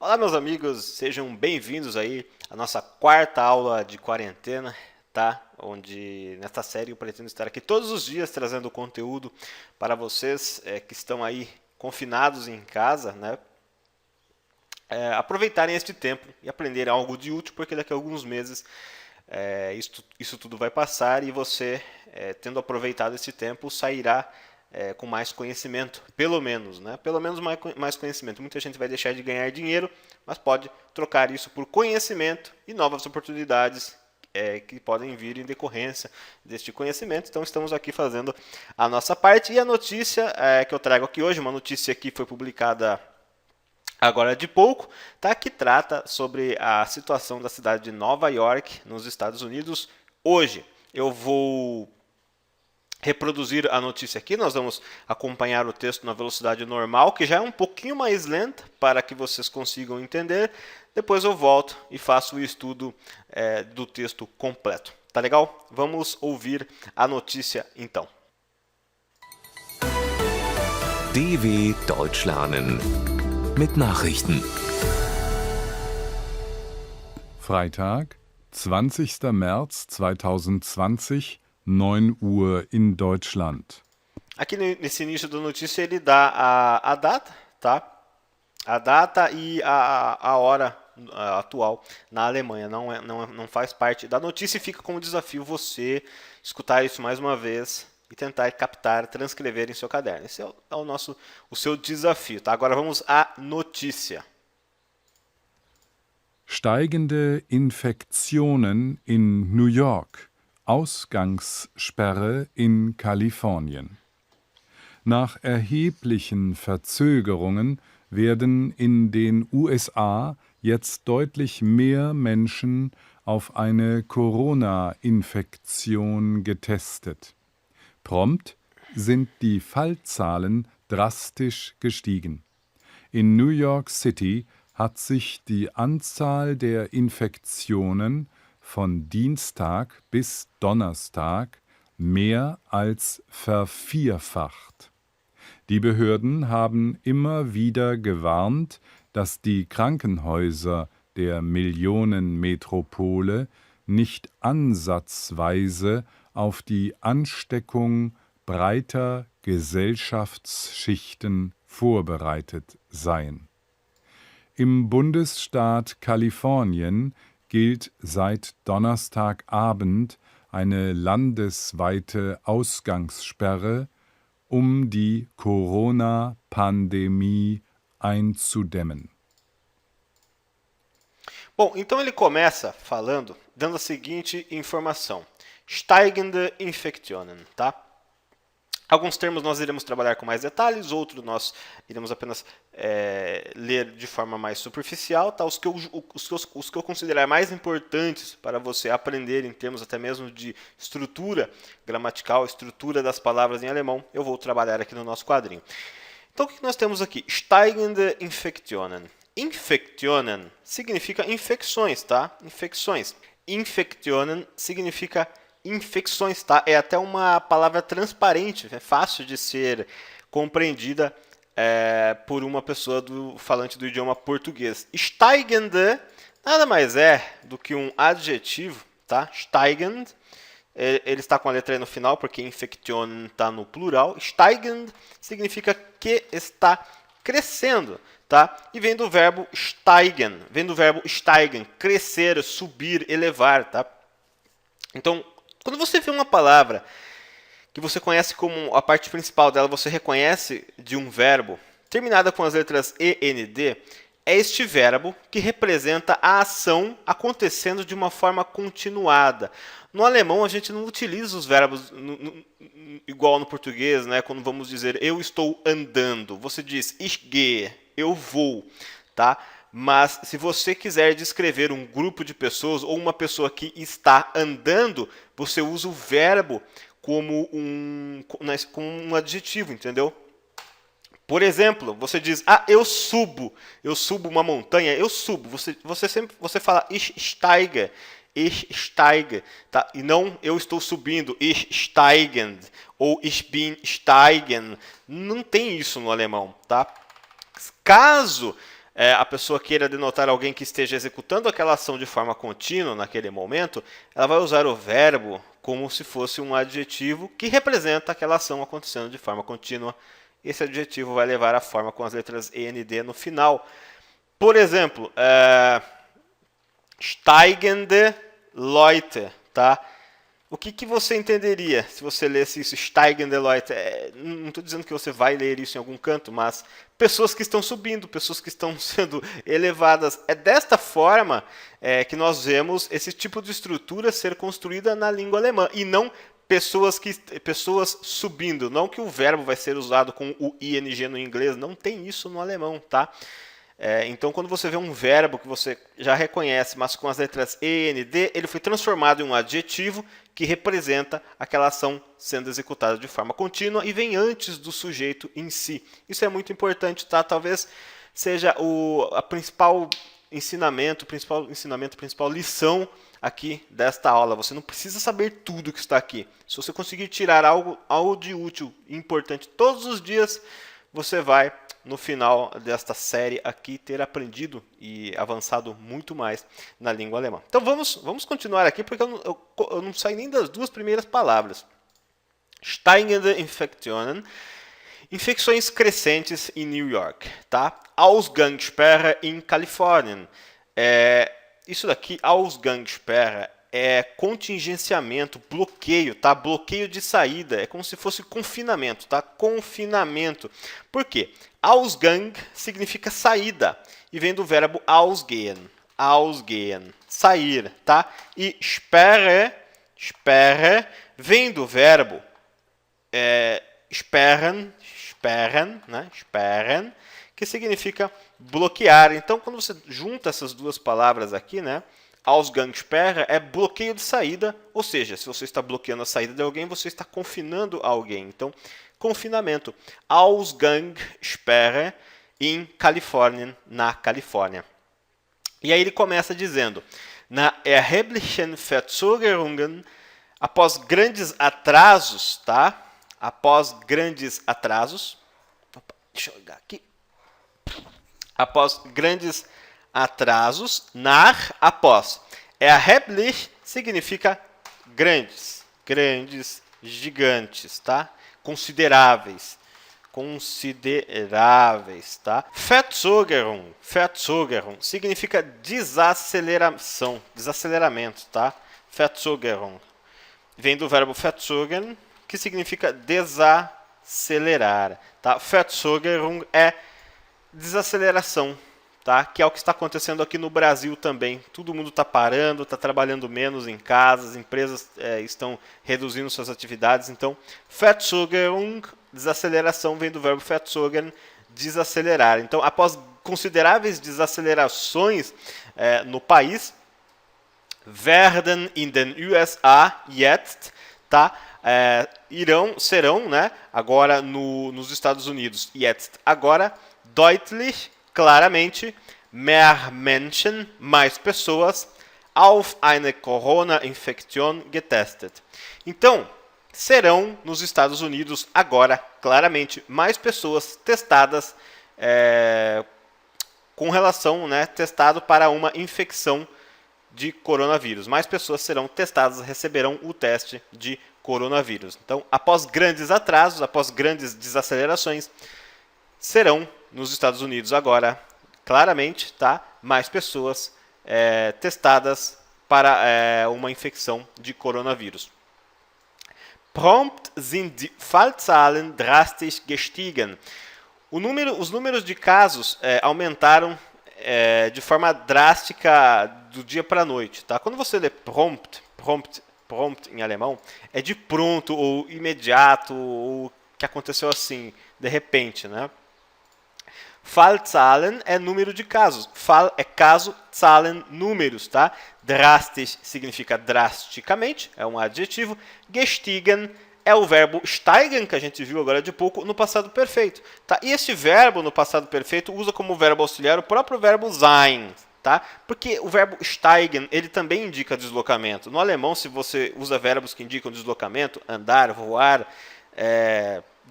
Olá, meus amigos, sejam bem-vindos aí à nossa quarta aula de quarentena, tá? Onde nesta série eu pretendo estar aqui todos os dias trazendo conteúdo para vocês que estão aí confinados em casa, né? Aproveitarem este tempo e aprenderem algo de útil, porque daqui a alguns meses isso tudo vai passar e você, tendo aproveitado esse tempo, sairá com mais conhecimento, pelo menos, né? Pelo menos mais conhecimento. Muita gente vai deixar de ganhar dinheiro, mas pode trocar isso por conhecimento e novas oportunidades que podem vir em decorrência deste conhecimento. Então estamos aqui fazendo a nossa parte. E a notícia que eu trago aqui hoje, uma notícia que foi publicada agora de pouco, tá? Que trata sobre a situação da cidade de Nova York, nos Estados Unidos, hoje. Eu vou reproduzir a notícia aqui, nós vamos acompanhar o texto na velocidade normal, que já é um pouquinho mais lenta, para que vocês consigam entender. Depois eu volto e faço o estudo do texto completo. Tá legal? Vamos ouvir a notícia então. DW Deutsch lernen mit Nachrichten. Freitag, 20. März 2020, 9 Uhr in Deutschland. Aqui nesse início da notícia ele dá a data, tá? A data e a hora atual na Alemanha. Não faz parte da notícia e fica como desafio você escutar isso mais uma vez e tentar captar, transcrever em seu caderno. Esse é o seu desafio, tá? Agora vamos à notícia. Steigende Infektionen in New York. Ausgangssperre in Kalifornien. Nach erheblichen Verzögerungen werden in den USA jetzt deutlich mehr Menschen auf eine Corona-Infektion getestet. Prompt sind die Fallzahlen drastisch gestiegen. In New York City hat sich die Anzahl der Infektionen von Dienstag bis Donnerstag mehr als vervierfacht. Die Behörden haben immer wieder gewarnt, dass die Krankenhäuser der Millionenmetropole nicht ansatzweise auf die Ansteckung breiter Gesellschaftsschichten vorbereitet seien. Im Bundesstaat Kalifornien gilt seit Donnerstagabend eine landesweite Ausgangssperre, um die Corona-Pandemie einzudämmen. Bom, então ele começa falando, dando a seguinte informação. Steigende Infektionen, tá? Alguns termos nós iremos trabalhar com mais detalhes, outros nós iremos apenas ler de forma mais superficial, tá? Os que eu considerar mais importantes para você aprender em termos até mesmo de estrutura gramatical, estrutura das palavras em alemão, eu vou trabalhar aqui no nosso quadrinho. Então o que nós temos aqui? Steigende Infektionen. Infektionen significa infecções, tá? Infecções. Infektionen significa infecções, tá? É até uma palavra transparente, é fácil de ser compreendida por uma pessoa falante do idioma português. Steigende nada mais é do que um adjetivo, tá? Steigend, ele está com a letra E no final, porque Infektionen está no plural. Steigend significa que está crescendo, tá? E vem do verbo steigen, crescer, subir, elevar, tá? Então, quando você vê uma palavra que você conhece como a parte principal dela, você reconhece de um verbo, terminada com as letras END, é este verbo que representa a ação acontecendo de uma forma continuada. No alemão, a gente não utiliza os verbos igual no português, né? Quando vamos dizer eu estou andando. Você diz ich gehe, eu vou, tá? Mas se você quiser descrever um grupo de pessoas ou uma pessoa que está andando, você usa o verbo como um adjetivo, entendeu? Por exemplo, você diz, eu subo uma montanha, eu subo. Você fala ich steige, tá? E não eu estou subindo, ich steigend, ou ich bin steigen. Não tem isso no alemão, tá? Caso a pessoa queira denotar alguém que esteja executando aquela ação de forma contínua naquele momento, ela vai usar o verbo como se fosse um adjetivo que representa aquela ação acontecendo de forma contínua. Esse adjetivo vai levar a forma com as letras END no final. Por exemplo, steigende Leute, tá? O que você entenderia se você lesse isso, steigende Leute? Não estou dizendo que você vai ler isso em algum canto, mas pessoas que estão subindo, pessoas que estão sendo elevadas. É desta forma que nós vemos esse tipo de estrutura ser construída na língua alemã, e não pessoas subindo. Não que o verbo vai ser usado com o ing no inglês, não tem isso no alemão, tá? Então, quando você vê um verbo que você já reconhece, mas com as letras E, N, D, ele foi transformado em um adjetivo que representa aquela ação sendo executada de forma contínua e vem antes do sujeito em si. Isso é muito importante, tá? Talvez seja a principal principal lição aqui desta aula. Você não precisa saber tudo que está aqui. Se você conseguir tirar algo de útil e importante todos os dias, você vai, no final desta série aqui, ter aprendido e avançado muito mais na língua alemã. Então vamos continuar aqui, porque eu não saí nem das duas primeiras palavras. Steigende Infektionen, infecções crescentes em New York, tá? Ausgangssperre em Califórnia. Isso daqui, Ausgangssperre, é contingenciamento, bloqueio, tá? Bloqueio de saída, é como se fosse confinamento, tá? Confinamento. Por quê? Ausgang significa saída e vem do verbo ausgehen, sair, tá? E sperre vem do verbo sperren, né? Sperren, que significa bloquear. Então, quando você junta essas duas palavras aqui, né? Ausgangssperre é bloqueio de saída, ou seja, se você está bloqueando a saída de alguém, você está confinando alguém. Então, confinamento. Ausgangssperre em Califórnia, na Califórnia. E aí ele começa dizendo: na erheblichen Verzögerungen, após grandes atrasos, tá? Após grandes atrasos. Opa, deixa eu olhar aqui. Após grandes atrasos, após. Erheblich significa grandes, gigantes, tá? Consideráveis, tá? Verzögerung significa desaceleração, desaceleramento, tá? Verzögerung vem do verbo verzögern, que significa desacelerar, tá? Verzögerung é desaceleração, tá? Que é o que está acontecendo aqui no Brasil também. Todo mundo está parando, está trabalhando menos em casa, as empresas estão reduzindo suas atividades. Então, Verzögerung, desaceleração, vem do verbo verzögern, desacelerar. Então, após consideráveis desacelerações no país, werden in den USA jetzt, tá? Serão, né? Agora nos Estados Unidos, jetzt, agora, deutlich, claramente, mehr Menschen, mais pessoas, auf eine Corona-Infektion getestet. Então, serão nos Estados Unidos agora, claramente, mais pessoas testadas com relação, né, testado para uma infecção de coronavírus. Mais pessoas serão testadas, receberão o teste de coronavírus. Então, após grandes atrasos, após grandes desacelerações, serão nos Estados Unidos agora, claramente, tá? Mais pessoas testadas para uma infecção de coronavírus. Prompt sind die Fallzahlen drastisch gestiegen. Os números de casos aumentaram de forma drástica do dia para a noite. Tá? Quando você lê prompt em alemão, é de pronto, ou imediato, ou que aconteceu assim, de repente, né? Fallzahlen é número de casos. Fall é caso, Zahlen, números, tá? Drastisch significa drasticamente, é um adjetivo. Gestiegen é o verbo steigen, que a gente viu agora de pouco, no passado perfeito. Tá? E esse verbo no passado perfeito usa como verbo auxiliar o próprio verbo sein. Tá? Porque o verbo steigen, ele também indica deslocamento. No alemão, se você usa verbos que indicam deslocamento, andar, voar,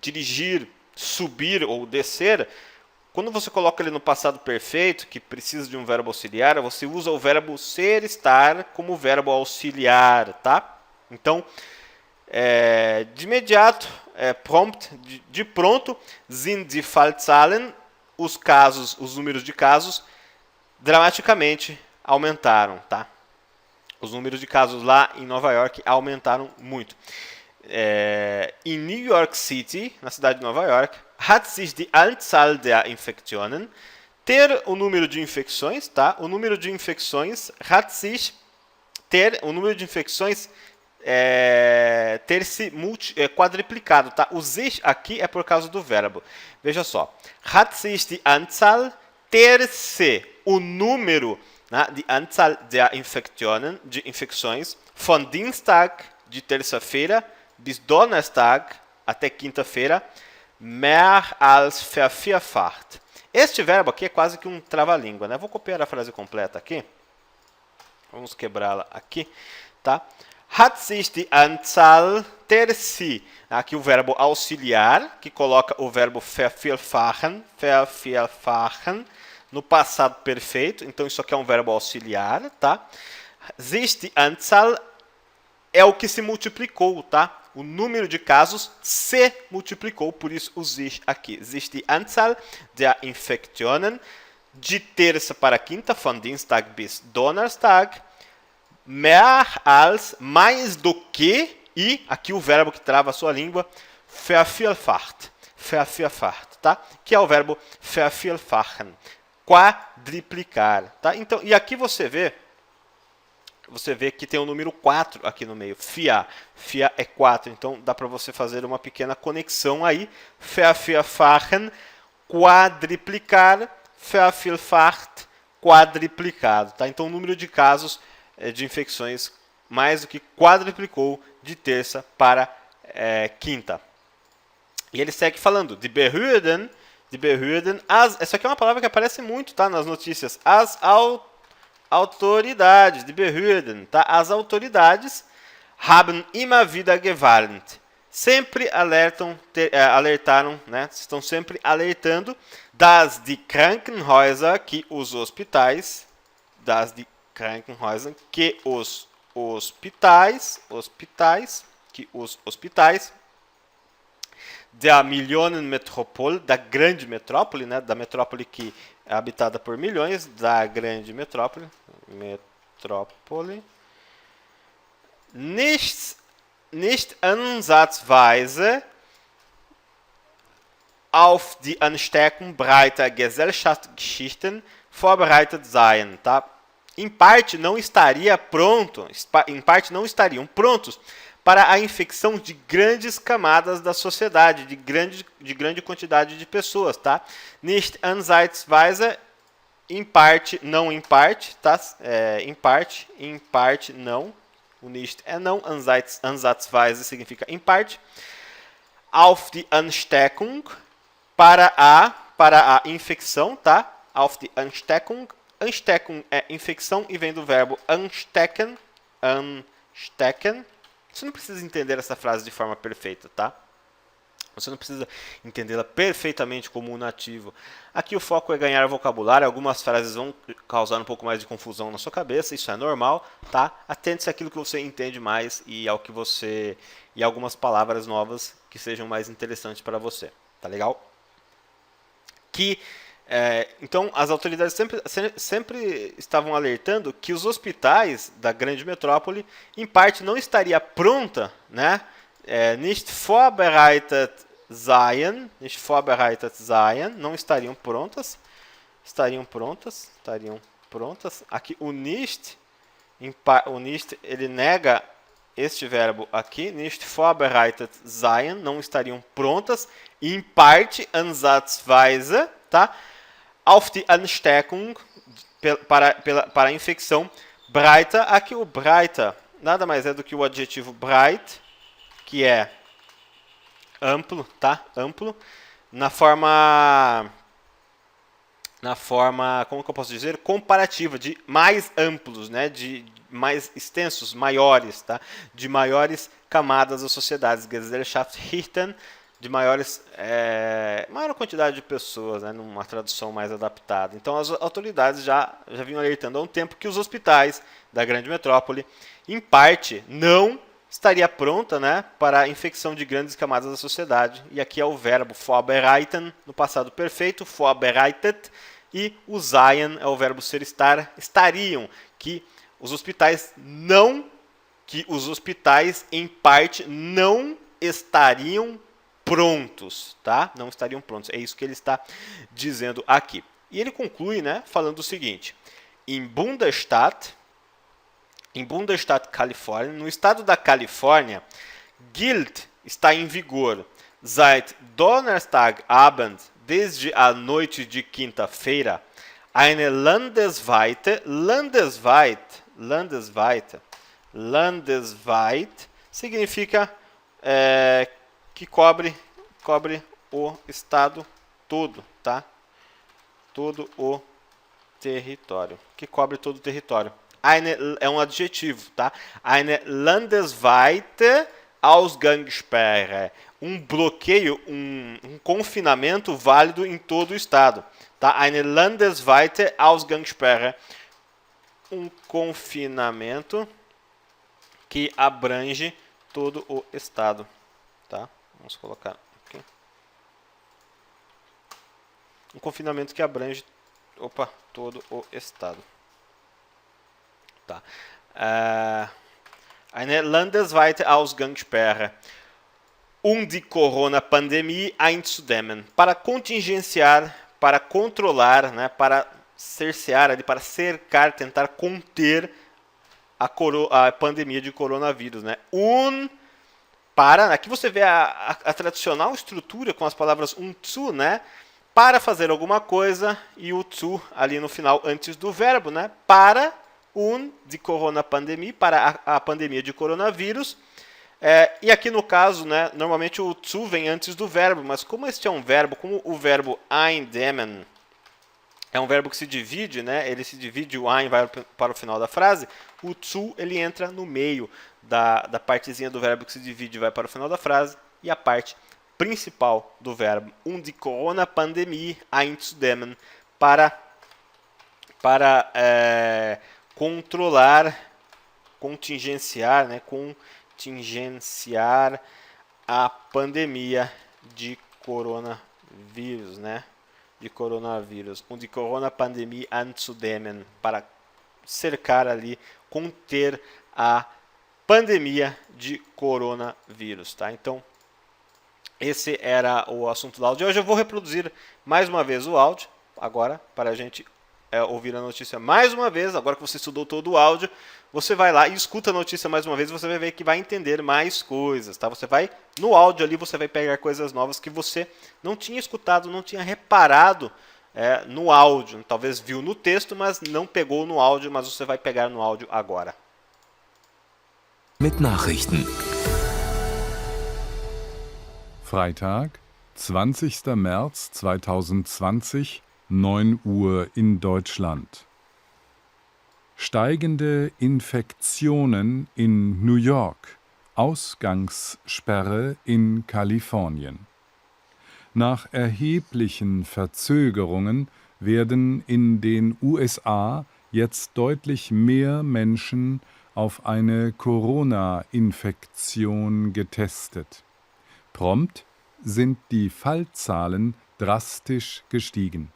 dirigir, subir ou descer, quando você coloca ele no passado perfeito, que precisa de um verbo auxiliar, você usa o verbo ser, estar como verbo auxiliar, tá? Então, de imediato, prompt, de pronto, sind die Fallzahlen, os números de casos, dramaticamente aumentaram, tá? Os números de casos lá em Nova York aumentaram muito. Em New York City, na cidade de Nova York, hat sich die Anzahl der Infektionen, ter o número de infecções, tá? O número de infecções, hat sich, ter o número de infecções ter se quadriplicado, tá? O sich aqui é por causa do verbo. Veja só, hat sich die Anzahl, ter se o número, né, die Anzahl der Infektionen, de infecções, von Dienstag, de terça-feira, bis Donnerstag, até quinta-feira, mehr als vervierfacht. Este verbo aqui é quase que um trava-língua, né? Vou copiar a frase completa aqui. Vamos quebrá-la aqui, tá? Hat sich die Anzahl, ter se, aqui o verbo auxiliar, que coloca o verbo vervierfachen, no passado perfeito. Então isso aqui é um verbo auxiliar, tá? Sich die Anzahl é o que se multiplicou, tá? O número de casos se multiplicou, por isso o sich aqui. Sich die Anzahl der Infektionen, de terça para quinta, von Dienstag bis Donnerstag, mehr als, mais do que, e aqui o verbo que trava a sua língua, vervierfacht, tá? Que é o verbo vervierfachen, quadriplicar, tá? Então, e aqui você vê que tem o número 4 aqui no meio. Vier é 4, então dá para você fazer uma pequena conexão aí. Vervierfachen, quadriplicar, vervielfacht, quadriplicado, tá? Então o número de casos de infecções mais do que quadriplicou de terça para quinta. E ele segue falando, die Behörden, essa aqui é uma palavra que aparece muito, tá, nas notícias, as autoridades, die Behörden, tá? As autoridades haben immer wieder gewarnt. Sempre alertaram, né? Estão sempre alertando dass die Krankenhäuser, que os hospitais, que os hospitais der Millionenmetropole, da grande metrópole, né? Da metrópole que é habitada por milhões, da grande metrópole, nicht ansatzweise auf die Ansteckung breiter Gesellschaftsschichten vorbereitet seien, tá? Em parte não estariam prontos para a infecção de grandes camadas da sociedade, de grande quantidade de pessoas, tá? Nicht ansatzweise, em parte, não em parte, tá? Em parte não. O nicht é não, ansatzweise significa em parte. Auf die Ansteckung, para a infecção, tá? Auf die Ansteckung. Ansteckung é infecção e vem do verbo anstecken. Você não precisa entender essa frase de forma perfeita, tá? Você não precisa entendê-la perfeitamente como um nativo. Aqui o foco é ganhar vocabulário. Algumas frases vão causar um pouco mais de confusão na sua cabeça. Isso é normal, tá? Atente-se àquilo que você entende mais e ao que você e algumas palavras novas que sejam mais interessantes para você. Tá legal? Então, as autoridades sempre estavam alertando que os hospitais da grande metrópole, em parte, não estaria pronta, né? Nicht vorbereitet seien, não estariam prontas. Aqui o nicht ele nega este verbo aqui, nicht vorbereitet seien, não estariam prontas, em parte, ansatzweise, tá? Auf die Ansteckung, para a infecção, breiter, aqui o breiter nada mais é do que o adjetivo breit, que é amplo, tá? Amplo, na forma, como que eu posso dizer? Comparativa, de mais amplos, né? De mais extensos, maiores, tá? De maiores camadas da sociedade. Gesellschaftsschichten, maior quantidade de pessoas, né, numa tradução mais adaptada. Então as autoridades já vinham alertando há um tempo que os hospitais da grande metrópole, em parte, não estaria pronta, né, para a infecção de grandes camadas da sociedade. E aqui é o verbo vorbereiten, no passado perfeito, vorbereitet, e o sein é o verbo ser estar, estariam, que os hospitais em parte não estariam prontos, tá? Não estariam prontos. É isso que ele está dizendo aqui. E ele conclui, né, falando o seguinte: em Bundesstaat, Califórnia, no estado da Califórnia, gilt, está em vigor, seit Donnerstagabend, desde a noite de quinta-feira, eine landesweite significa que cobre o estado todo, tá? Todo o território. Que cobre todo o território. Eine é um adjetivo, tá? Eine landesweite Ausgangssperre. Um bloqueio, um confinamento válido em todo o estado, tá? Eine landesweite Ausgangssperre. Um confinamento que abrange todo o estado, tá? Vamos colocar aqui. Um confinamento que abrange, todo o estado. Tá. Eine landesweite Ausgangssperre, die Corona-Pandemie einzudämmen. Para contingenciar, para controlar, né, para cercear, para cercar, tentar conter a pandemia de coronavírus, né? Aqui você vê a tradicional estrutura com as palavras zu, né? Para fazer alguma coisa e o zu ali no final antes do verbo, né? Para de Corona-Pandemie, para a pandemia de coronavírus. E aqui no caso, né, normalmente o zu vem antes do verbo, mas como este é um verbo, como o verbo eindämmen é um verbo que se divide, né, ele se divide, o ein vai para o final da frase, o zu ele entra no meio da partezinha do verbo que se divide e vai para o final da frase, e a parte principal do verbo, die Corona-Pandemie einzudämmen, para controlar, contingenciar, né, contingenciar a pandemia de coronavírus, né, de coronavírus, die Corona-Pandemie einzudämmen, para cercar ali, conter a pandemia de coronavírus, tá? Então, esse era o assunto do áudio de hoje. Eu vou reproduzir mais uma vez o áudio, agora, para a gente ouvir a notícia mais uma vez. Agora que você estudou todo o áudio, você vai lá e escuta a notícia mais uma vez, você vai ver que vai entender mais coisas, tá? Você vai, no áudio ali, você vai pegar coisas novas que você não tinha escutado, não tinha reparado no áudio. Talvez viu no texto, mas não pegou no áudio, mas você vai pegar no áudio agora. Mit Nachrichten. Freitag, 20. März 2020, 9 Uhr in Deutschland. Steigende Infektionen in New York. Ausgangssperre in Kalifornien. Nach erheblichen Verzögerungen werden in den USA jetzt deutlich mehr Menschen auf eine Corona-Infektion getestet. Prompt sind die Fallzahlen drastisch gestiegen.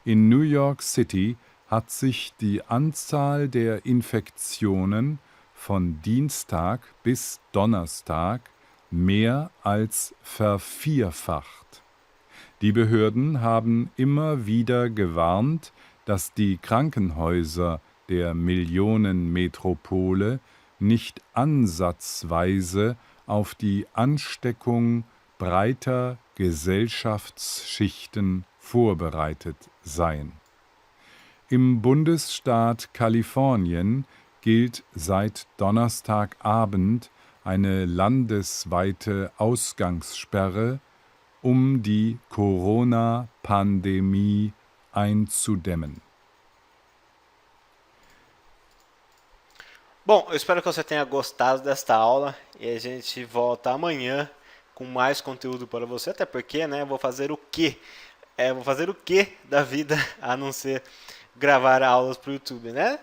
In New York City hat sich die Anzahl der Infektionen von Dienstag bis Donnerstag mehr als vervierfacht. Die Behörden haben immer wieder gewarnt, dass die Krankenhäuser der Millionenmetropole nicht ansatzweise auf die Ansteckung breiter Gesellschaftsschichten vorbereitet seien. Im Bundesstaat Kalifornien gilt seit Donnerstagabend eine landesweite Ausgangssperre, um die Corona-Pandemie einzudämmen. Bom, eu espero que você tenha gostado desta aula e a gente volta amanhã com mais conteúdo para você, até porque, né, vou fazer o quê? Vou fazer o quê da vida a não ser gravar aulas para o YouTube, né?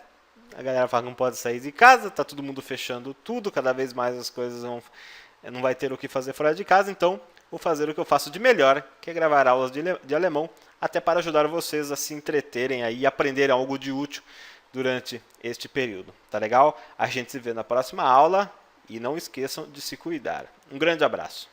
A galera fala que não pode sair de casa, tá todo mundo fechando tudo, cada vez mais as coisas não vai ter o que fazer fora de casa, então vou fazer o que eu faço de melhor, que é gravar aulas de alemão, até para ajudar vocês a se entreterem aí e aprenderem algo de útil durante este período. Tá legal? A gente se vê na próxima aula e não esqueçam de se cuidar. Um grande abraço.